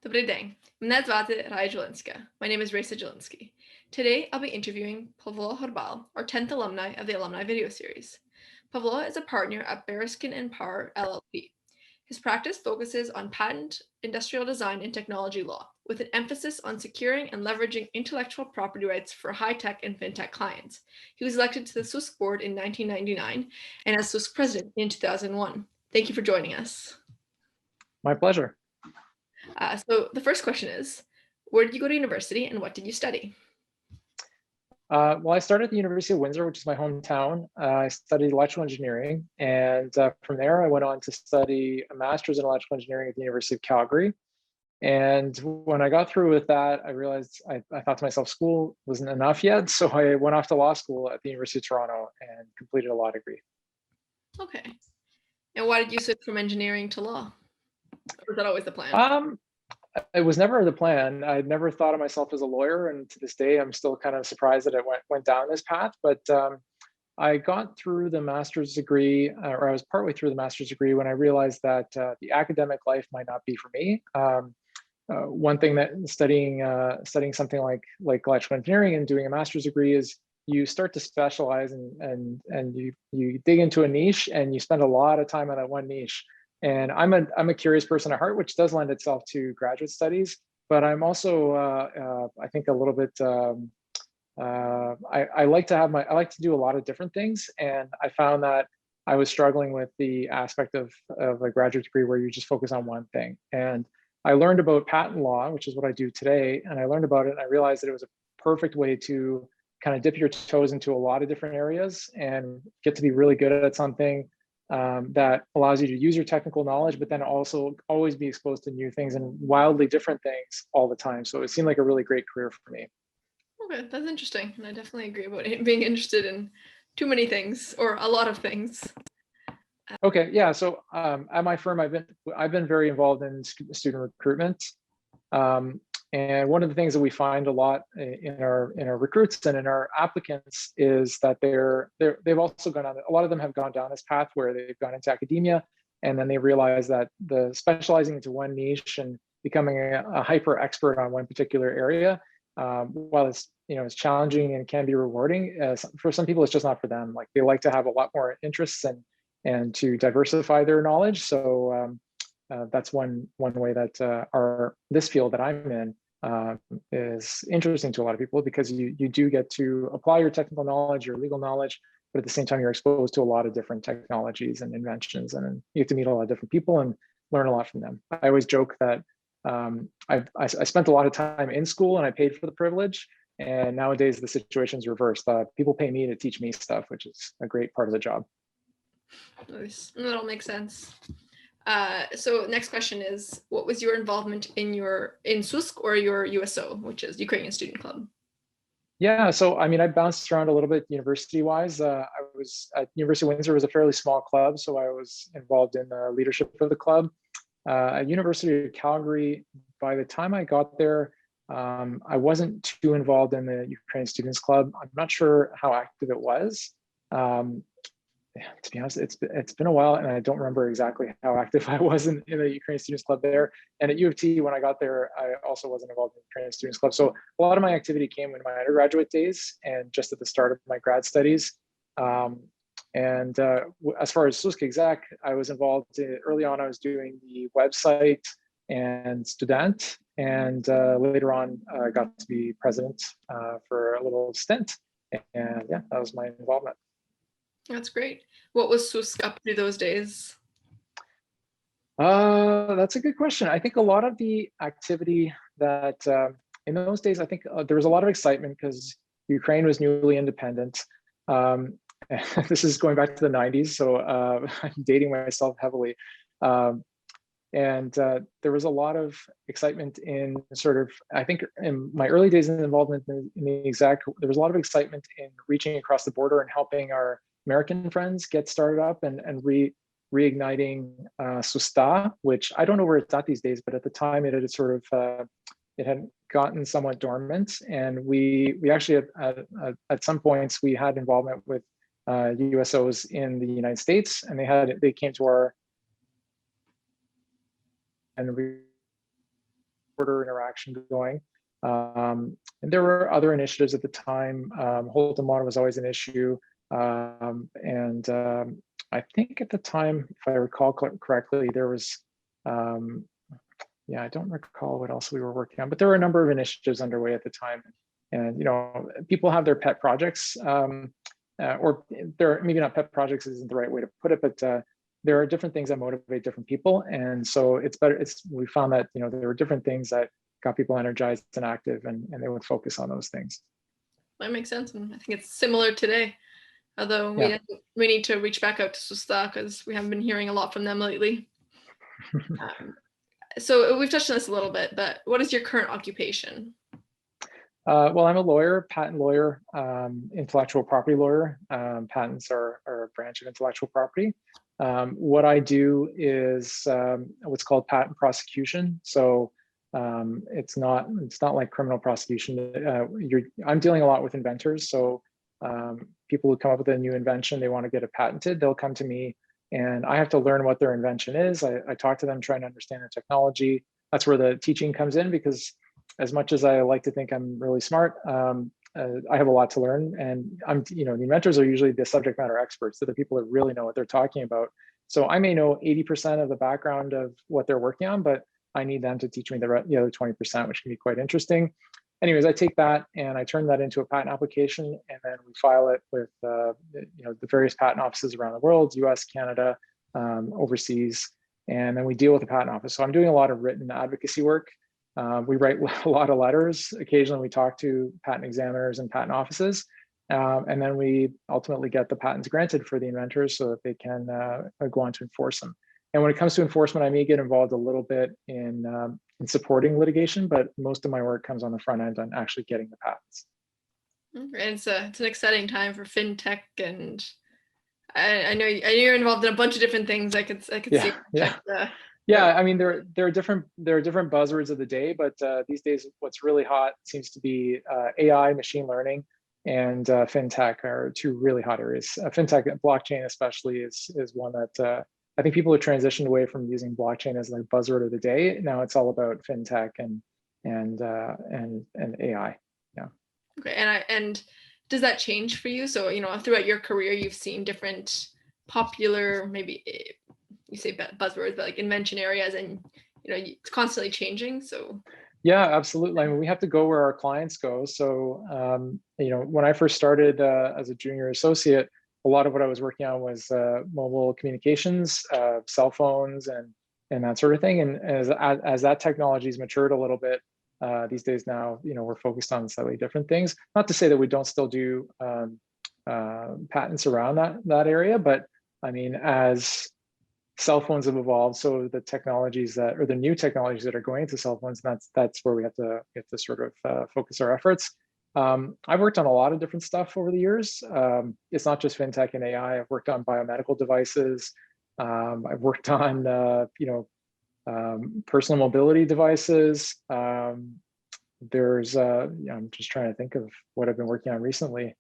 Добрий день. Мене звати Dzulynsky. My name is Raissa Dzulynsky. Today, I'll be interviewing Paul Horbal, our 10th alumni of the Alumni video series. Paul is a partner at Bereskin Parr LLP. His practice focuses on patent, industrial design, and technology law, with an emphasis on securing and leveraging intellectual property rights for high-tech and fintech clients. He was elected to the SUSK Board in 1999 and as SUSK President in 2001. Thank you for joining us. My pleasure. So the first question is, where did you go to university and what did you study? Well, I started at the University of Windsor, which is my hometown. I studied electrical engineering, and from there I went on to study a master's in electrical engineering at the University of Calgary. And when I got through with that, I realized I thought to myself, school wasn't enough yet. So I went off to law school at the University of Toronto and completed a law degree. Okay. And why did you switch from engineering to law? Or was that always the plan? It was never the plan. I'd never thought of myself as a lawyer, and to this day, I'm still kind of surprised that it went down this path. But I got through the master's degree, or I was partway through the master's degree when I realized that the academic life might not be for me. One thing that studying something like electrical engineering and doing a master's degree is you start to specialize and you dig into a niche and you spend a lot of time on that one niche. And I'm a curious person at heart, which does lend itself to graduate studies. But I'm also, I think, a little bit. I like to do a lot of different things, and I found that I was struggling with the aspect of a graduate degree where you just focus on one thing. And I learned about patent law, which is what I do today, and I learned about it, and I realized that it was a perfect way to kind of dip your toes into a lot of different areas and get to be really good at something. That allows you to use your technical knowledge, but then also always be exposed to new things and wildly different things all the time. So it seemed like a really great career for me. Okay, that's interesting. And I definitely agree about it being interested in too many things or a lot of things. Okay, yeah. So at my firm, I've been very involved in student recruitment. And one of the things that we find a lot in our recruits and in our applicants is that they've also gone on, a lot of them have gone down this path where they've gone into academia, and then they realize that the specializing into one niche and becoming a hyper expert on one particular area, while it's challenging and can be rewarding, for some people it's just not for them. Like, they like to have a lot more interests and to diversify their knowledge. So that's one way that this field that I'm in is interesting to a lot of people, because you do get to apply your technical knowledge, your legal knowledge, but at the same time you're exposed to a lot of different technologies and inventions, and you get to meet a lot of different people and learn a lot from them. I always joke that I spent a lot of time in school and I paid for the privilege, and nowadays the situation's reversed. People pay me to teach me stuff, which is a great part of the job. Nice. That all makes sense. So next question is, what was your involvement in SUSK or your USO, which is Ukrainian Student Club? Yeah, so I mean, I bounced around a little bit university-wise. I was at University of Windsor, was a fairly small club, so I was involved in the leadership of the club. At University of Calgary, by the time I got there, I wasn't too involved in the Ukrainian Students Club. I'm not sure how active it was. To be honest, it's been a while, and I don't remember exactly how active I was in the Ukrainian Students Club there. And at U of T, when I got there, I also wasn't involved in the Ukrainian Students Club. So a lot of my activity came in my undergraduate days and just at the start of my grad studies. As far as SUSK exec, I was involved early on. I was doing the website and student, and later on, I got to be president for a little stint. And yeah, that was my involvement. That's great. What was SUSK up to those days? That's a good question. I think a lot of the activity that in those days, I think there was a lot of excitement because Ukraine was newly independent. This is going back to the 90s, so I'm dating myself heavily. There was a lot of excitement in I think in my early days in involvement in the exec, there was a lot of excitement in reaching across the border and helping our American friends get started up and reigniting SUSTA, which I don't know where it's at these days, but at the time it had gotten somewhat dormant. And we actually at some points we had involvement with USOs in the United States, and they came to our, and we border interaction going. And there were other initiatives at the time. Hold model was always an issue. I think at the time, if I recall correctly, there was, yeah, I don't recall what else we were working on, but there were a number of initiatives underway at the time. And, people have their pet projects, or they're maybe not pet projects isn't the right way to put it, but there are different things that motivate different people. And so it's better, we found that, there were different things that got people energized and active, and they would focus on those things. That makes sense. And I think it's similar today, although we need to reach back out to SUSK because we haven't been hearing a lot from them lately. So we've touched on this a little bit, but what is your current occupation? Well, I'm a lawyer, patent lawyer, intellectual property lawyer. Patents are a branch of intellectual property. What I do is what's called patent prosecution. So it's not like criminal prosecution. I'm dealing a lot with inventors. So people who come up with a new invention, they want to get it patented, they'll come to me, and I have to learn what their invention is. I talk to them, trying to understand the technology. That's where the teaching comes in, because as much as I like to think I'm really smart, I have a lot to learn. And the inventors are usually the subject matter experts. They're the people that really know what they're talking about. So I may know 80% of the background of what they're working on, but I need them to teach me the other 20%, which can be quite interesting. Anyways, I take that and I turn that into a patent application, and then we file it with the various patent offices around the world, US, Canada, overseas, and then we deal with the patent office. So I'm doing a lot of written advocacy work. We write a lot of letters. Occasionally we talk to patent examiners and patent offices, and then we ultimately get the patents granted for the inventors so that they can go on to enforce them. And when it comes to enforcement, I may get involved a little bit in supporting litigation, but most of my work comes on the front end on actually getting the patents. And it's an exciting time for fintech, and I know you're involved in a bunch of different things. I could see. Yeah, I mean, there are different buzzwords of the day, but these days, what's really hot seems to be AI, machine learning, and fintech are two really hot areas. Fintech, blockchain especially, is one that I think people have transitioned away from using blockchain as like buzzword of the day. Now it's all about fintech and AI. Yeah. Okay, and does that change for you? So throughout your career, you've seen different popular, maybe you say buzzwords, but like invention areas, and it's constantly changing. So yeah, absolutely. I mean, we have to go where our clients go. So when I first started as a junior associate, a lot of what I was working on was mobile communications, cell phones, and that sort of thing. And as that technology's matured a little bit these days now, we're focused on slightly different things. Not to say that we don't still do patents around that area, but I mean, as cell phones have evolved, so the technologies or the new technologies that are going into cell phones, that's where we have to sort of focus our efforts. I've worked on a lot of different stuff over the years. It's not just fintech and AI. I've worked on biomedical devices. I've worked on personal mobility devices. There's I'm just trying to think of what I've been working on recently.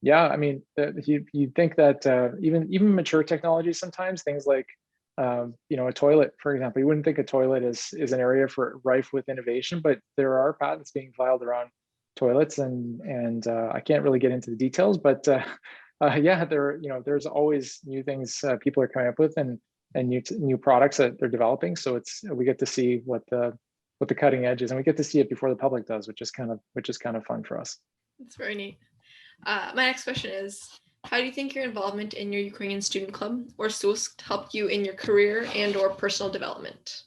Yeah, I mean, you'd think that even mature technologies, sometimes things like a toilet, for example, you wouldn't think a toilet is an area for rife with innovation, but there are patents being filed around toilets, and I can't really get into the details, but yeah, there's always new things people are coming up with, and new products that they're developing. So we get to see what the cutting edge is, and we get to see it before the public does, which is kind of fun for us. It's very neat. My next question is, how do you think your involvement in your Ukrainian Student Club or SUSK helped you in your career and or personal development?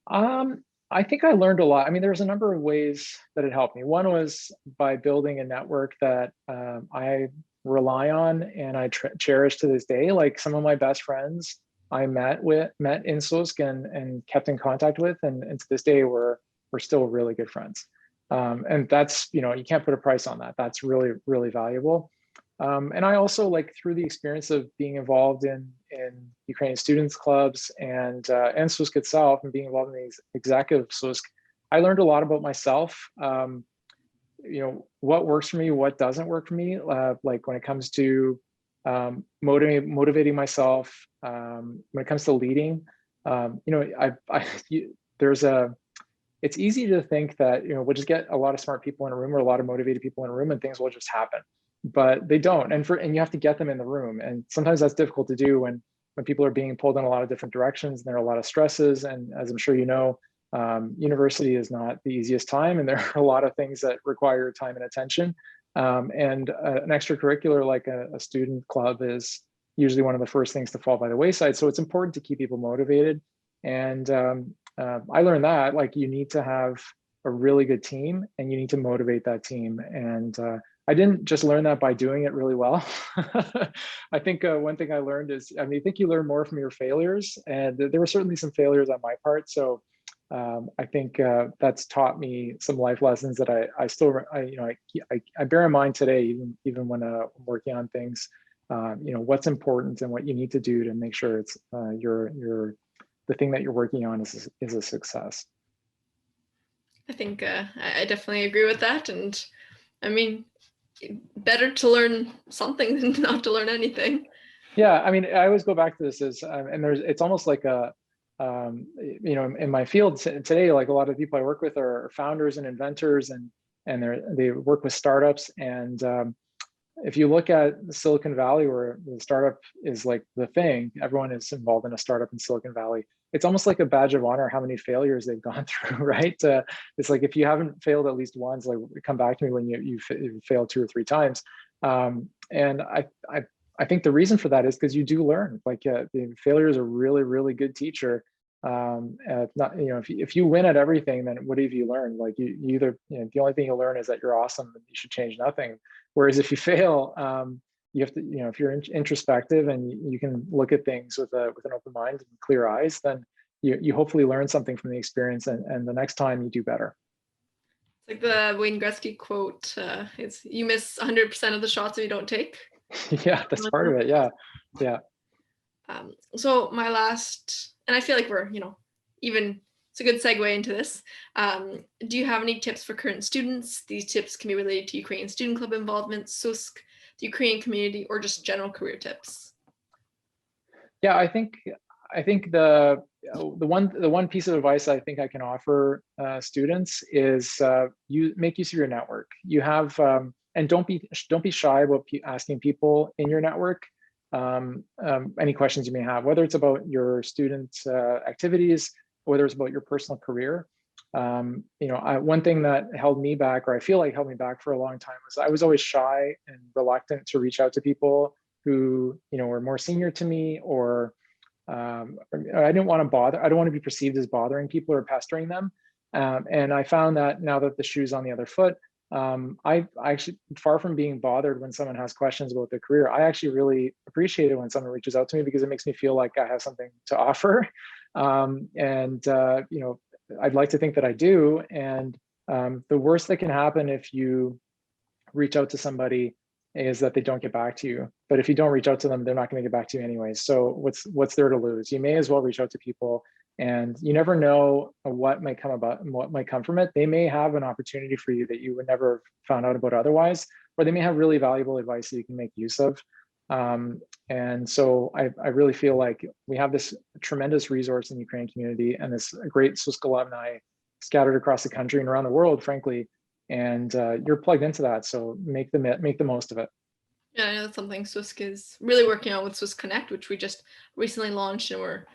I think I learned a lot. I mean, there's a number of ways that it helped me. One was by building a network that I rely on and I cherish to this day. Like some of my best friends I met in SUSK and kept in contact with, and to this day we're still really good friends. And that's, you can't put a price on that. That's really, really valuable. And I also, like, through the experience of being involved in Ukrainian students clubs and SUSK itself, and being involved in the executive SUSK, I learned a lot about myself. What works for me, what doesn't work for me, like when it comes to motivating myself, when it comes to leading. The it's easy to think that, we'll just get a lot of smart people in a room or a lot of motivated people in a room and things will just happen, but they don't. And you have to get them in the room. And sometimes that's difficult to do when people are being pulled in a lot of different directions and there are a lot of stresses. And as I'm sure you know, university is not the easiest time, and there are a lot of things that require time and attention. And an extracurricular like a student club is usually one of the first things to fall by the wayside. So it's important to keep people motivated. And I learned that like you need to have a really good team and you need to motivate that team. And I didn't just learn that by doing it really well. I think one thing I learned is, I think you learn more from your failures, and there were certainly some failures on my part. So I think that's taught me some life lessons that I bear in mind today, even when I'm working on things. What's important and what you need to do to make sure it's the thing that you're working on is a success. I think I definitely agree with that. And I mean, better to learn something than not to learn anything. Yeah, I always go back to this as, and it's almost like in my field today, like a lot of people I work with are founders and inventors, and they work with startups. And if you look at Silicon Valley, where the startup is like the thing, everyone is involved in a startup in Silicon Valley. It's almost like a badge of honor how many failures they've gone through, right? It's like if you haven't failed at least once, like come back to me when you failed 2 or 3 times. And I think the reason for that is because you do learn. Like the failure is a really, really good teacher. If you win at everything, then what have you learned? Like you either, the only thing you'll learn is that you're awesome and you should change nothing. Whereas if you fail, you have to, if you're introspective and you can look at things with an open mind and clear eyes, then you hopefully learn something from the experience, and the next time you do better. It's like the Wayne Gretzky quote, it's you miss 100% of the shots that you don't take. Yeah, that's part of it. Yeah. So my last, and I feel like we're, even it's a good segue into this. Do you have any tips for current students? These tips can be related to Ukrainian student club involvement, SUSK, the Ukrainian community, or just general career tips. Yeah, I think the one piece of advice I think I can offer students is you make use of your network. You have and don't be shy about asking people in your network any questions you may have, whether it's about your student activities, whether it's about your personal career. One thing that held me back, or I feel like held me back for a long time, was I was always shy and reluctant to reach out to people who were more senior to me, or I didn't want to bother. I don't want to be perceived as bothering people or pestering them. And I found that now that the shoe's on the other foot, I actually, far from being bothered when someone has questions about their career, I actually really appreciate it when someone reaches out to me, because it makes me feel like I have something to offer. I'd like to think that I do. And the worst that can happen if you reach out to somebody is that they don't get back to you. But if you don't reach out to them, they're not going to get back to you anyway. So what's there to lose? You may as well reach out to people, and you never know what might come from it. They may have an opportunity for you that you would never have found out about otherwise, or they may have really valuable advice that you can make use of. And so I really feel like we have this tremendous resource in the Ukrainian community, and this great SUSK alumni scattered across the country and around the world, frankly. And you're plugged into that, so make the most of it. Yeah, I know that's something SUSK is really working on with SUSK Connect, which we just recently launched, and we're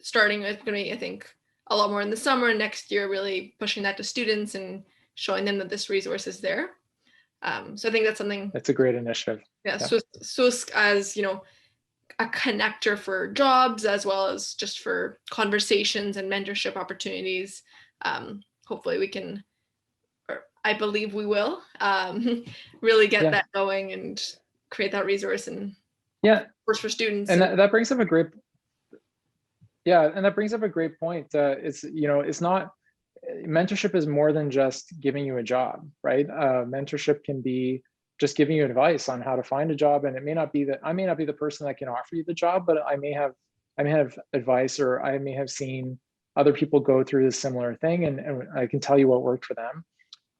starting. It's going to be, I think, a lot more in the summer and next year, really pushing that to students and showing them that this resource is there. So I think that's something. That's a great initiative. Yeah, SUSK as a connector for jobs, as well as just for conversations and mentorship opportunities. Hopefully we can, or I believe we will, really get that going and create that resource and course for students. And that brings up a great, and that brings up a great point. It's not, mentorship is more than just giving you a job, right? Mentorship can be just giving you advice on how to find a job, and it may not be that I may not be the person that can offer you the job, but I may have advice, or I may have seen other people go through a similar thing, and I can tell you what worked for them,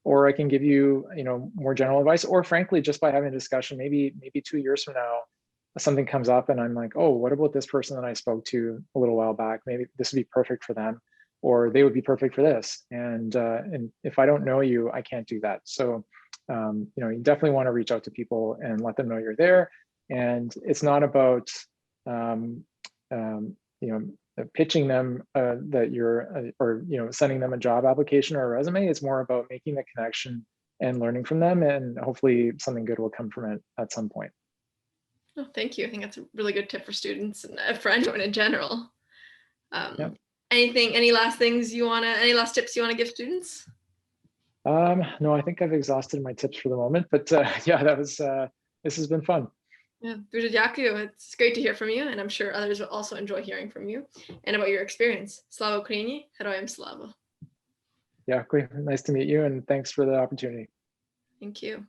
or I can give you more general advice, or frankly, just by having a discussion, maybe 2 years from now, something comes up and I'm like, oh, what about this person that I spoke to a little while back? Maybe this would be perfect for them. or they would be perfect for this. And if I don't know you, I can't do that. So, you definitely want to reach out to people and let them know you're there. And it's not about, pitching them that you're, or sending them a job application or a resume. It's more about making the connection and learning from them, and hopefully something good will come from it at some point. Oh, thank you. I think that's a really good tip for students and for anyone in general. Yeah. Any last tips you want to give students? No, I think I've exhausted my tips for the moment, but yeah, this has been fun. Yeah, it's great to hear from you, and I'm sure others will also enjoy hearing from you and about your experience. Slava Ukraini, Heroyam Slava. Yeah, great. Nice to meet you, and thanks for the opportunity. Thank you.